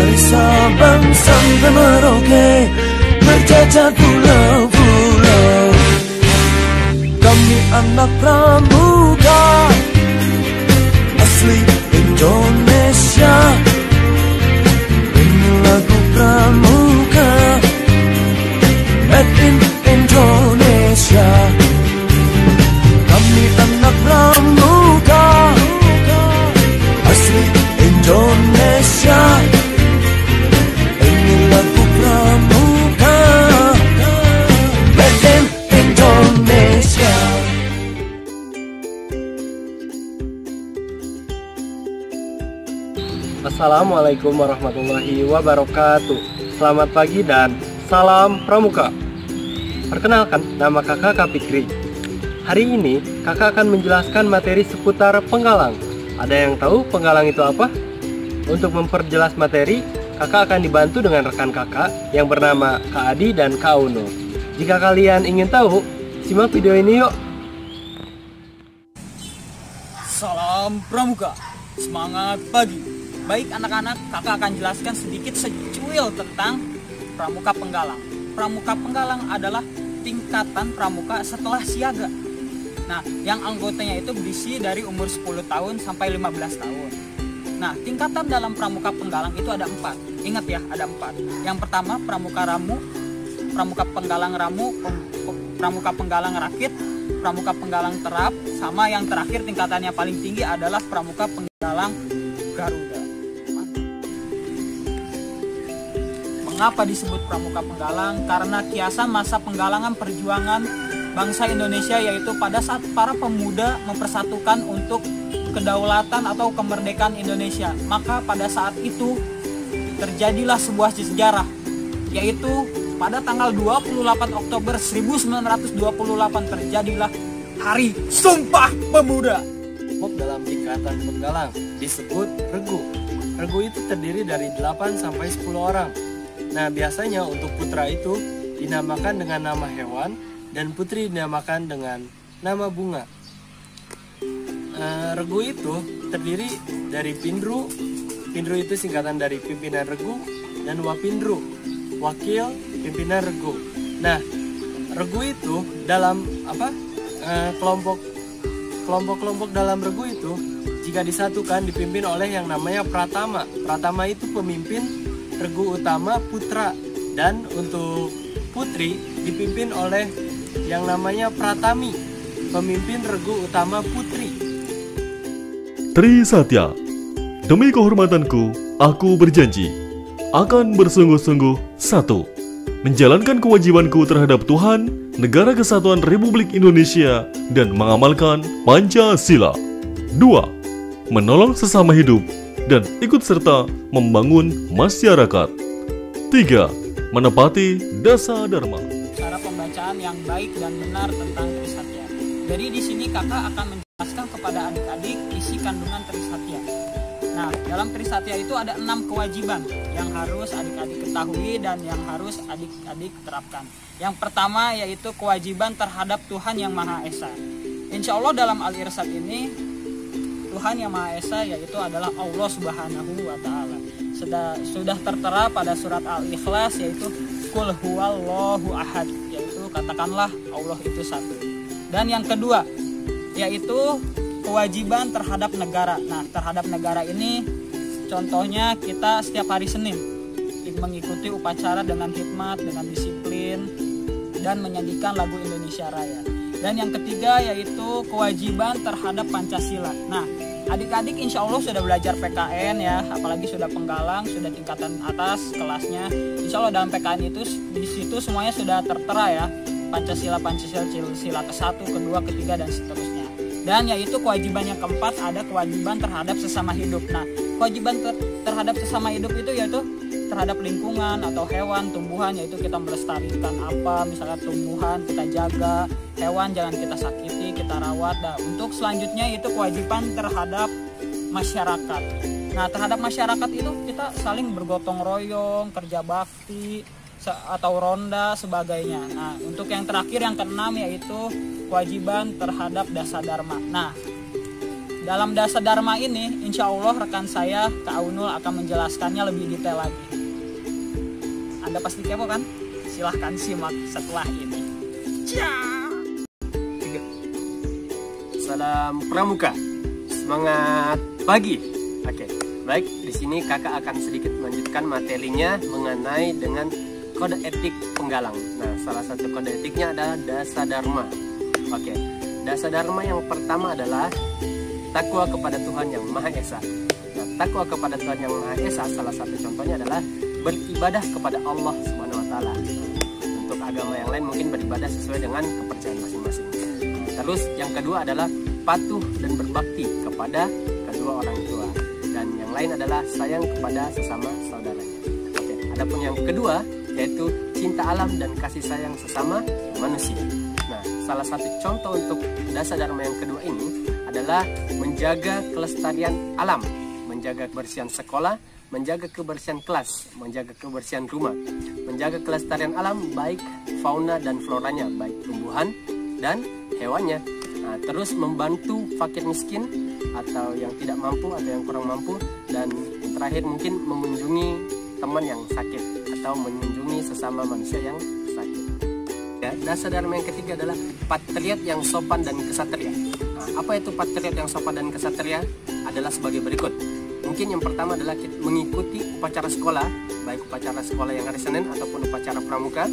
Dari Sabang sampai Merauke, berjajar pulau-pulau. Kami anak pramuka, asli Indonesia. Ini lagu pramuka, made in Indonesia. Kami anak pramuka, asli Indonesia. Ini lagu pramuka, made in Indonesia. Assalamualaikum warahmatullahi wabarakatuh. Selamat pagi dan salam pramuka. Perkenalkan, nama kakak Kak Fikri. Hari ini kakak akan menjelaskan materi seputar penggalang. Ada yang tahu penggalang itu apa? Untuk memperjelas materi, kakak akan dibantu dengan rekan kakak yang bernama Kak Adi dan Kak Uno. Jika kalian ingin tahu, simak video ini yuk. Salam pramuka, semangat pagi. Baik anak-anak, kakak akan jelaskan sedikit secuil tentang pramuka penggalang. Pramuka penggalang adalah tingkatan pramuka setelah siaga. Nah, yang anggotanya itu berisi dari umur 10 tahun sampai 15 tahun. Nah, tingkatan dalam pramuka penggalang itu ada 4. Ingat ya, ada 4. Yang pertama, pramuka ramu, pramuka penggalang ramu, pramuka penggalang rakit, pramuka penggalang terap, sama yang terakhir tingkatannya paling tinggi adalah pramuka penggalang Garuda. Mengapa disebut pramuka penggalang? Karena kiasan masa penggalangan perjuangan bangsa Indonesia, yaitu pada saat para pemuda mempersatukan untuk kedaulatan atau kemerdekaan Indonesia. Maka pada saat itu terjadilah sebuah sejarah, yaitu pada tanggal 28 Oktober 1928 terjadilah Hari Sumpah Pemuda. Dalam tingkatan penggalang disebut regu. Regu itu terdiri dari 8 sampai 10 orang. Nah, biasanya untuk putra itu dinamakan dengan nama hewan dan putri dinamakan dengan nama bunga. Regu itu terdiri dari pindru. Pindru itu singkatan dari pimpinan regu, dan wapindru, wakil pimpinan regu. Nah, regu itu dalam kelompok-kelompok dalam regu itu jika disatukan dipimpin oleh yang namanya pratama. Pratama itu pemimpin regu utama putra, dan untuk putri dipimpin oleh yang namanya pratami, pemimpin regu utama putri. Trisatya, demi kehormatanku, aku berjanji akan bersungguh-sungguh 1. Menjalankan kewajibanku terhadap Tuhan, Negara Kesatuan Republik Indonesia, dan mengamalkan Pancasila. 2. Menolong sesama hidup dan ikut serta membangun masyarakat. 3. Menepati dasa dharma. Cara pembacaan yang baik dan benar tentang Trisatya. Jadi di sini kakak akan menjelaskan kepada adik-adik isi kandungan Trisatya. Nah, dalam Trisatya itu ada 6 kewajiban yang harus adik-adik ketahui dan yang harus adik-adik terapkan. Yang pertama yaitu kewajiban terhadap Tuhan Yang Maha Esa. Insya Allah dalam Al-Irsyad ini Tuhan Yang Maha Esa yaitu adalah Allah Subhanahu wa Ta'ala. Sudah tertera pada surat Al-Ikhlas, yaitu Qul huwallahu ahad, yaitu katakanlah Allah itu satu. Dan yang kedua yaitu kewajiban terhadap negara. Nah, terhadap negara ini contohnya kita setiap hari Senin mengikuti upacara dengan hikmat, dengan disiplin, dan menyanyikan lagu Indonesia Raya. Dan yang ketiga yaitu kewajiban terhadap Pancasila. Nah, adik-adik insya Allah sudah belajar PKN ya, apalagi sudah penggalang, sudah tingkatan atas kelasnya. Insya Allah dalam PKN itu di situ semuanya sudah tertera ya, Pancasila sila ke-1, ke-2, ke-3 dan seterusnya. Dan yaitu kewajiban yang keempat ada kewajiban terhadap sesama hidup. Nah, kewajiban terhadap sesama hidup itu yaitu terhadap lingkungan atau hewan, tumbuhan, yaitu kita melestarikan apa, misalnya tumbuhan kita jaga, hewan jangan kita sakiti, kita rawat. Nah, untuk selanjutnya itu kewajiban terhadap masyarakat. Nah, terhadap masyarakat itu kita saling bergotong royong, kerja bakti atau ronda sebagainya. Nah, untuk yang terakhir yang keenam yaitu kewajiban terhadap dasa dharma. Nah, dalam Dasa Dharma ini, insya Allah rekan saya, Kak Aunul akan menjelaskannya lebih detail lagi. Anda pasti kepo kan? Silahkan simak setelah ini. Salam Pramuka, semangat pagi. Oke, baik. Di sini kakak akan sedikit melanjutkan materinya mengenai dengan kode etik penggalang. Nah, salah satu kode etiknya adalah Dasa Dharma. Oke, Dasa Dharma yang pertama adalah takwa kepada Tuhan Yang Maha Esa. Nah, takwa kepada Tuhan Yang Maha Esa salah satu contohnya adalah beribadah kepada Allah Subhanahu wa taala. Untuk agama yang lain mungkin beribadah sesuai dengan kepercayaan masing-masing. Terus yang kedua adalah patuh dan berbakti kepada kedua orang tua. Dan yang lain adalah sayang kepada sesama saudaranya. Oke, adapun yang kedua yaitu cinta alam dan kasih sayang sesama manusia. Nah, salah satu contoh untuk Dasa Dharma yang kedua ini adalah menjaga kelestarian alam, menjaga kebersihan sekolah, menjaga kebersihan kelas, menjaga kebersihan rumah, menjaga kelestarian alam baik fauna dan floranya, baik tumbuhan dan hewannya. Nah, terus membantu fakir miskin atau yang tidak mampu atau yang kurang mampu, dan terakhir mungkin mengunjungi teman yang sakit atau mengunjungi sesama manusia yang sakit. Ya, Dasa Dharma yang ketiga adalah patriot yang sopan dan kesatria. Nah, apa itu patriot yang sopan dan kesatria? Adalah sebagai berikut. Mungkin yang pertama adalah mengikuti upacara sekolah, baik upacara sekolah yang hari Senin ataupun upacara pramuka.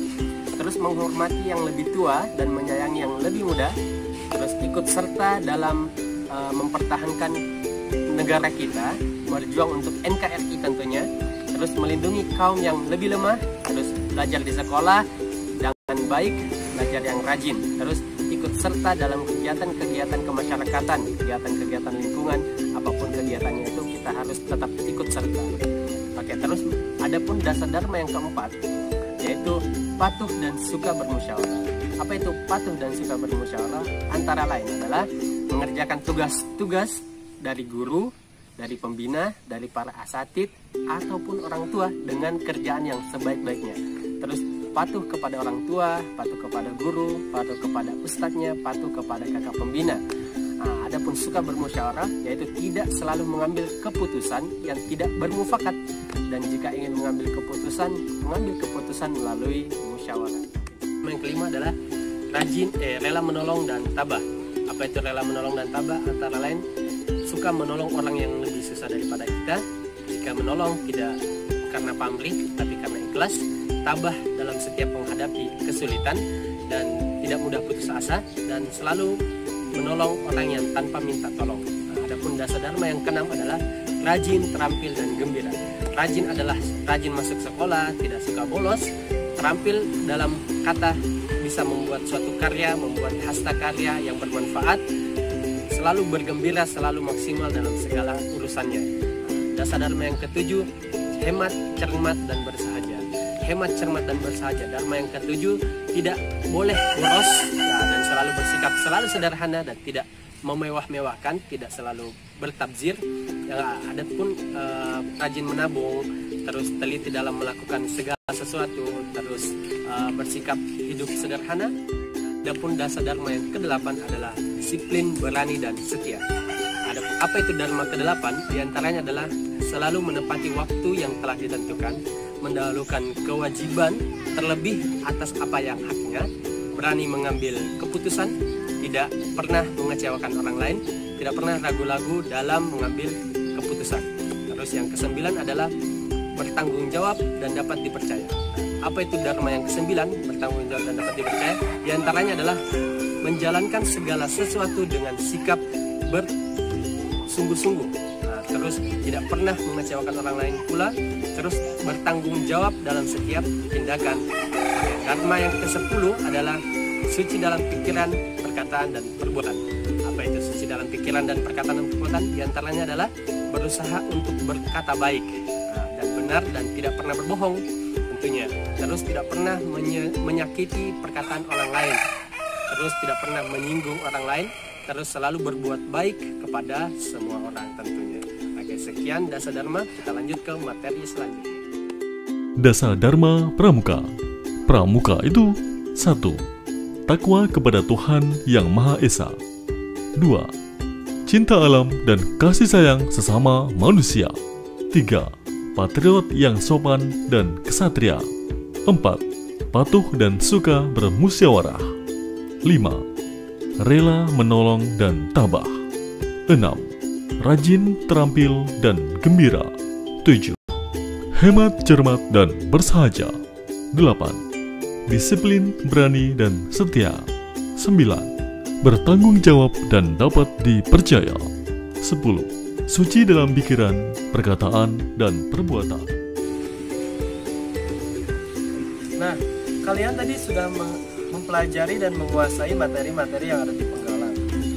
Terus menghormati yang lebih tua dan menyayangi yang lebih muda. Terus ikut serta dalam mempertahankan negara kita, berjuang untuk NKRI tentunya. Terus melindungi kaum yang lebih lemah. Terus belajar di sekolah dengan baik, belajar yang rajin. Terus ikut serta dalam kegiatan-kegiatan kemasyarakatan, kegiatan-kegiatan lingkungan, apapun kegiatannya itu kita harus tetap ikut serta. Oke, terus adapun Dasa Dharma yang keempat yaitu patuh dan suka bermusyawarah. Apa itu patuh dan suka bermusyawarah? Antara lain adalah mengerjakan tugas-tugas dari guru, dari pembina, dari para asatid ataupun orang tua dengan kerjaan yang sebaik-baiknya. Terus patuh kepada orang tua, patuh kepada guru, patuh kepada ustadznya, patuh kepada kakak pembina. Nah, adapun suka bermusyawarah yaitu tidak selalu mengambil keputusan yang tidak bermufakat, dan jika ingin mengambil keputusan melalui musyawarah. Yang kelima adalah rela menolong dan tabah. Apa itu rela menolong dan tabah? Antara lain suka menolong orang yang lebih susah daripada kita. Jika menolong tidak karena pamrih tapi karena ikhlas, tabah dalam setiap menghadapi kesulitan dan tidak mudah putus asa, dan selalu menolong orang yang tanpa minta tolong. Nah, adapun Dasa Dharma yang keenam adalah rajin, terampil, dan gembira. Rajin adalah rajin masuk sekolah, tidak suka bolos, terampil dalam kata bisa membuat suatu karya, membuat hasta karya yang bermanfaat, selalu bergembira, selalu maksimal dalam segala urusannya. Dasa Dharma yang ketujuh, hemat, cermat, dan bersahaja. Hemat, cermat, dan bersahaja. Dharma yang ketujuh, tidak boleh boros dan selalu bersikap selalu sederhana dan tidak memewah-mewahkan, tidak selalu bertabzir. Adapun rajin menabung, terus teliti dalam melakukan segala sesuatu, terus bersikap hidup sederhana. Adapun Dasa Dharma yang ke-8 adalah disiplin, berani, dan setia. Apa itu Dharma ke-8? Di antaranya adalah selalu menepati waktu yang telah ditentukan, mendahulukan kewajiban terlebih atas apa yang haknya, berani mengambil keputusan, tidak pernah mengecewakan orang lain, tidak pernah ragu-ragu dalam mengambil keputusan. Terus yang ke-9 adalah bertanggung jawab dan dapat dipercaya. Apa itu Dharma yang ke-9? Bertanggung jawab dan dapat dipercaya. Di antaranya adalah menjalankan segala sesuatu dengan sikap bersungguh-sungguh. Nah, terus tidak pernah mengecewakan orang lain pula. Terus bertanggung jawab dalam setiap tindakan. Dharma yang ke-10 adalah suci dalam pikiran, perkataan, dan perbuatan. Apa itu suci dalam pikiran dan perkataan dan perbuatan? Di antaranya adalah berusaha untuk berkata baik dan benar dan tidak pernah berbohong tentunya. Terus tidak pernah menyakiti perkataan orang lain. Terus tidak pernah menyinggung orang lain. Terus selalu berbuat baik kepada semua orang tentunya. Oke, sekian Dasa Dharma. Kita lanjut ke materi selanjutnya. Dasa Dharma Pramuka. Pramuka itu 1. Takwa kepada Tuhan Yang Maha Esa. 2. cinta alam dan kasih sayang sesama manusia. 3. Patriot yang sopan dan kesatria. 4. Patuh dan suka bermusyawarah. 5. Rela menolong dan tabah. 6. Rajin, terampil, dan gembira. 7. Hemat, cermat, dan bersahaja. 8. Disiplin, berani, dan setia. 9. Bertanggung jawab dan dapat dipercaya. 10. Suci dalam pikiran, perkataan, dan perbuatan. Nah, kalian tadi sudah mempelajari dan menguasai materi-materi yang ada di penggalan.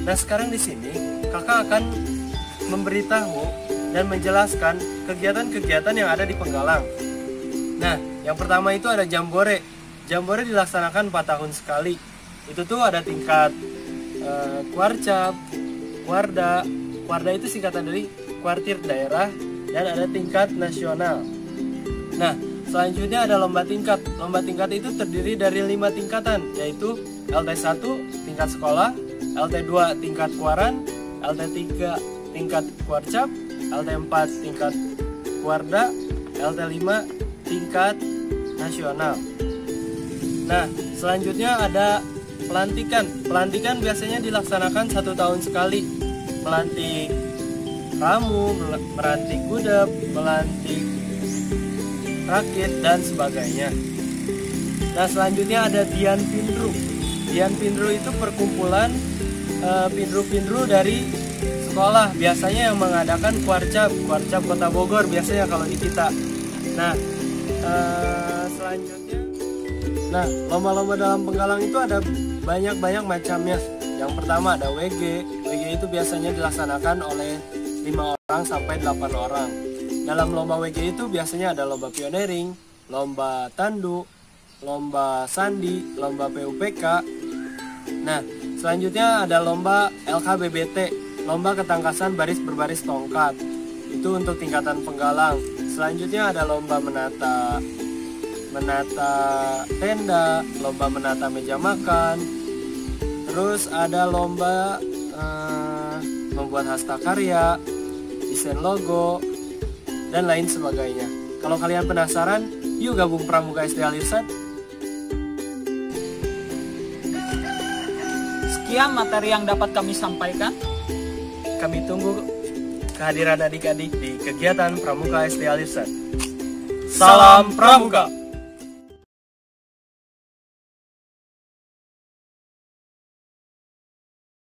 Nah, sekarang di sini kakak akan memberitahu dan menjelaskan kegiatan-kegiatan yang ada di penggalang. Nah, yang pertama itu ada jambore. Jambore dilaksanakan 4 tahun sekali. Itu tuh ada tingkat kuarcap, kuarda. Kuarda itu singkatan dari kuartir daerah, dan ada tingkat nasional. Nah, selanjutnya ada lomba tingkat. Lomba tingkat itu terdiri dari 5 tingkatan, yaitu LT1 tingkat sekolah, LT2 tingkat kuaran, LT3 tingkat kuarcap, LT4 tingkat kuarda, LT5 tingkat nasional. Nah, selanjutnya ada pelantikan. Pelantikan biasanya dilaksanakan 1 tahun sekali. Melantik ramu, melantik gudeg, melantik rakit, dan sebagainya. Nah, selanjutnya ada Dian Pindru. Dian Pindru itu perkumpulan pindru-pindru dari sekolah. Biasanya yang mengadakan kuarcap Kota Bogor biasanya kalau di kita. Nah, selanjutnya, lomba-lomba dalam penggalang itu ada banyak macamnya. Yang pertama ada WG. WG itu biasanya dilaksanakan oleh 5 orang sampai 8 orang. Dalam lomba WG itu biasanya ada lomba pioneering, lomba tandu, lomba sandi, lomba PUPK. Nah, selanjutnya ada lomba LKBBT, lomba ketangkasan baris berbaris tongkat. Itu untuk tingkatan penggalang. Selanjutnya ada lomba menata tenda, lomba menata meja makan. Terus ada lomba membuat hastakarya, desain logo, dan lain sebagainya. Kalau kalian penasaran, yuk gabung Pramuka SD Al-Irsyad. Sekian materi yang dapat kami sampaikan. Kami tunggu kehadiran adik-adik di kegiatan Pramuka SD Al-Irsyad. Salam Pramuka!